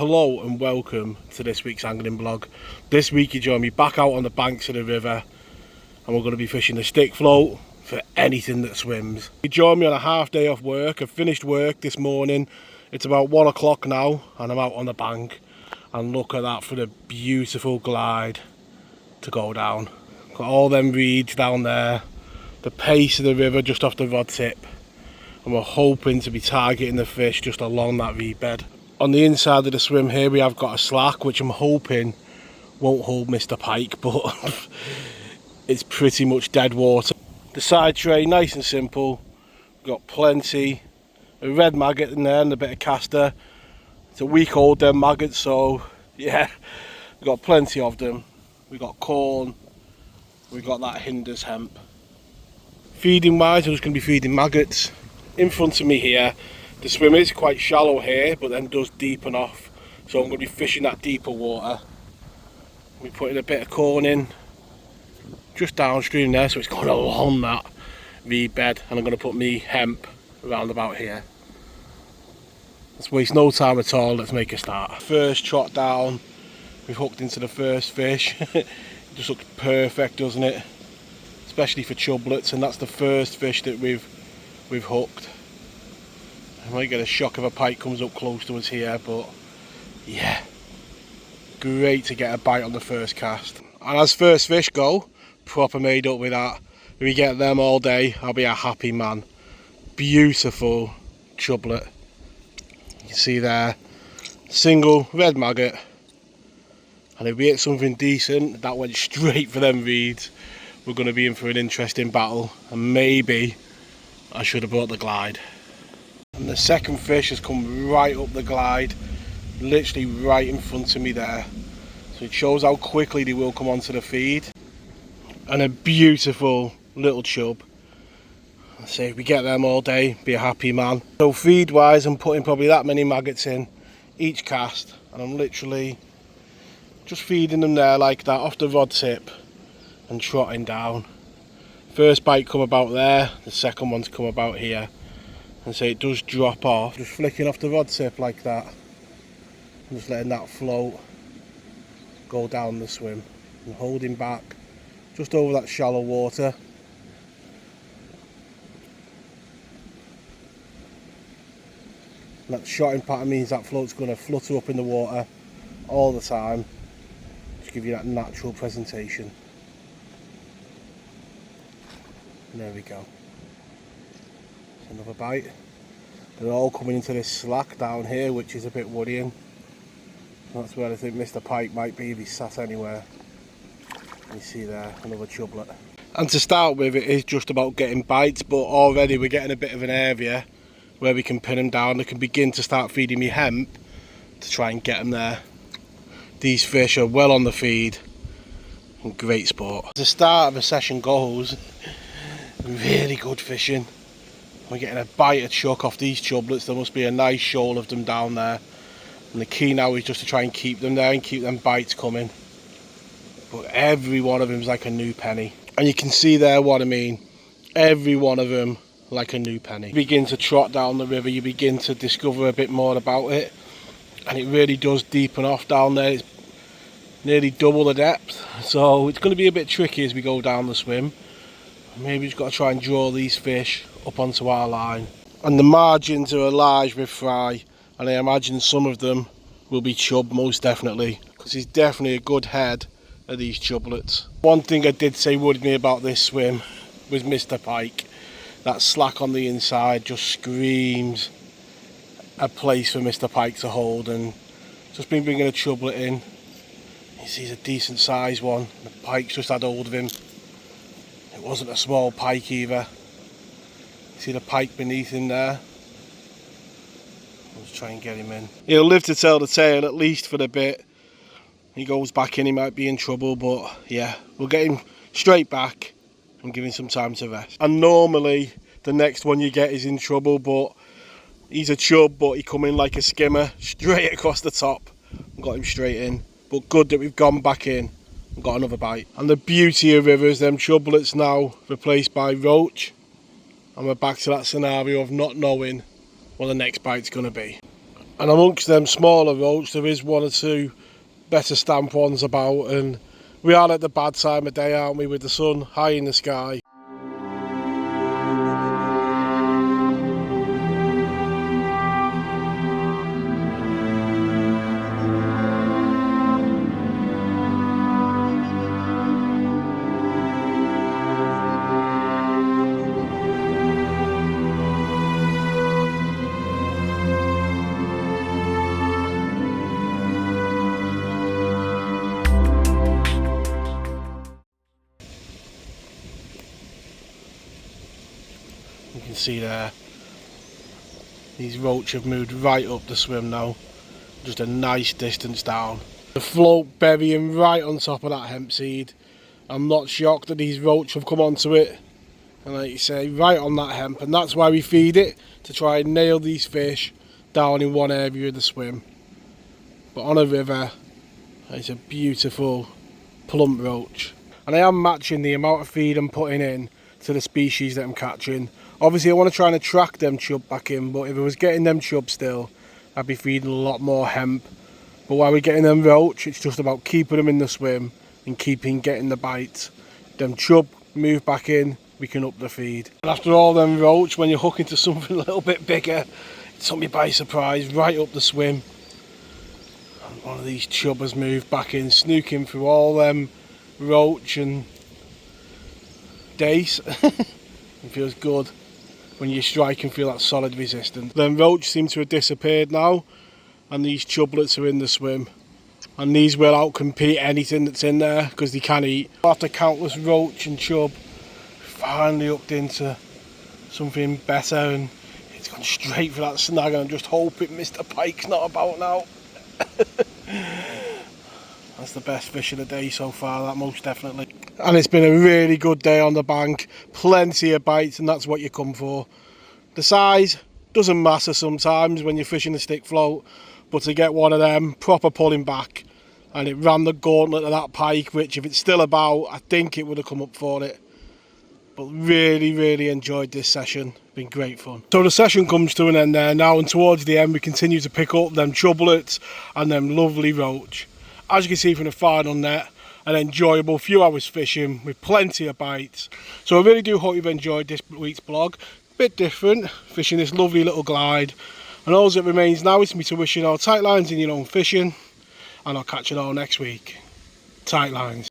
Hello and welcome to this week's angling vlog. This week you join me back out on the banks of the river and we're going to be fishing the stick float for anything that swims. You join me on a half day off work. I've finished work this morning. It's about 1 o'clock now and I'm out on the bank, and look at that for the beautiful glide to go down. Got all them reeds down there, the pace of the river just off the rod tip, and we're hoping to be targeting the fish just along that reed bed. On the inside of the swim here we have got a slack which I'm hoping won't hold Mr. Pike, but it's pretty much dead water. The side tray nice and simple, we've got plenty, a red maggot in there and a bit of castor. It's a week old, them maggots, so yeah, we've got plenty of them. We've got corn, we've got that hinders hemp. Feeding wise, I'm just going to be feeding maggots. In front of me here, the swim is quite shallow here, but then does deepen off, so I'm going to be fishing that deeper water. We're putting a bit of corn in just downstream there, so it's going along that reed bed, and I'm going to put me hemp around about here. Let's waste no time at all, let's make a start. First trot down, we've hooked into the first fish. It just looks perfect, doesn't it? Especially for chublets, and that's the first fish that we've hooked. I might get a shock if a pike comes up close to us here, but yeah, great to get a bite on the first cast. And as first fish go, proper made up with that. If we get them all day, I'll be a happy man. Beautiful chublet. You can see there, single red maggot, and if we hit something decent that went straight for them reeds, we're going to be in for an interesting battle, and maybe I should have brought the glide. And the second fish has come right up the glide, literally right in front of me there, so it shows how quickly they will come onto the feed. And a beautiful little chub. I say if we get them all day, be a happy man. So feed wise, I'm putting probably that many maggots in each cast, and I'm literally just feeding them there like that off the rod tip and trotting down. First bite come about there, the second one's come about here, and so it does drop off, just flicking off the rod tip like that and just letting that float go down the swim and holding back just over that shallow water. And that shotting pattern means that float's going to flutter up in the water all the time, just give you that natural presentation. And there we go. Another bite. They're all coming into this slack down here, which is a bit worrying. That's where I think Mr. Pike might be if he sat anywhere. You see there, another chublet. And to start with, it is just about getting bites, but already we're getting a bit of an area where we can pin them down. They can begin to start feeding me hemp to try and get them there. These fish are well on the feed and great sport. As the start of a session goes, really good fishing. We're getting a bite of chuck off these chublets. There must be a nice shoal of them down there, and the key now is just to try and keep them there and keep them bites coming. But every one of them is like a new penny, and you can see there what I mean. Every one of them like a new penny. You begin to trot down the river, you begin to discover a bit more about it, and it really does deepen off down there. It's nearly double the depth, so it's going to be a bit tricky as we go down the swim. Maybe just got to try and draw these fish up onto our line. And the margins are large with fry, and I imagine some of them will be chub, most definitely, because he's definitely a good head of these chublets. One thing I did say worried me about this swim was Mr. Pike. That slack on the inside just screams a place for Mr. Pike to hold, and just been bringing a chublet in. He's a decent sized one. The pike's just had hold of him. It wasn't a small pike either. See the pike beneath him there? Let's try and get him in. He'll live to tell the tale, at least for the bit. He goes back in, he might be in trouble, but yeah, we'll get him straight back and give him some time to rest. And normally the next one you get is in trouble, but he's a chub, but he come in like a skimmer, straight across the top and got him straight in. But good that we've gone back in and got another bite. And the beauty of rivers, them chublets now replaced by roach, and we're back to that scenario of not knowing what the next bite's going to be. And amongst them smaller roach, there is one or two better stamp ones about, and we are at the bad time of day, aren't we, with the sun high in the sky. You can see there, these roach have moved right up the swim now, just a nice distance down. The float burying right on top of that hemp seed. I'm not shocked that these roach have come onto it, and like you say, right on that hemp, and that's why we feed it, to try and nail these fish down in one area of the swim. But on a river, it's a beautiful plump roach. And I am matching the amount of feed I'm putting in to the species that I'm catching. Obviously I want to try and attract them chub back in, but if I was getting them chub still, I'd be feeding a lot more hemp. But while we're getting them roach, it's just about keeping them in the swim and getting the bites. Them chub move back in, we can up the feed. And after all them roach, when you're hooking to something a little bit bigger, it took me by surprise, right up the swim. And one of these chub has moved back in, snooking through all them roach and dace. It feels good when you strike and feel that solid resistance. Then roach seem to have disappeared now, and these chublets are in the swim, and these will outcompete anything that's in there because they can eat. After countless roach and chub, finally upped into something better, and it's gone straight for that snag, and I'm just hoping Mr. Pike's not about now. That's the best fish of the day so far, that most definitely. And it's been a really good day on the bank, plenty of bites, and that's what you come for. The size doesn't matter sometimes when you're fishing a stick float, but to get one of them proper pulling back, and it ran the gauntlet of that pike, which if it's still about, I think it would have come up for it. But really enjoyed this session, been great fun. So the session comes to an end there now, and towards the end we continue to pick up them chublets and them lovely roach. As you can see from the final net, an enjoyable few hours fishing with plenty of bites. So I really do hope you've enjoyed this week's vlog. Bit different, fishing this lovely little glide. And all that remains now is for me to wish you all tight lines in your own fishing, and I'll catch you all next week. Tight lines.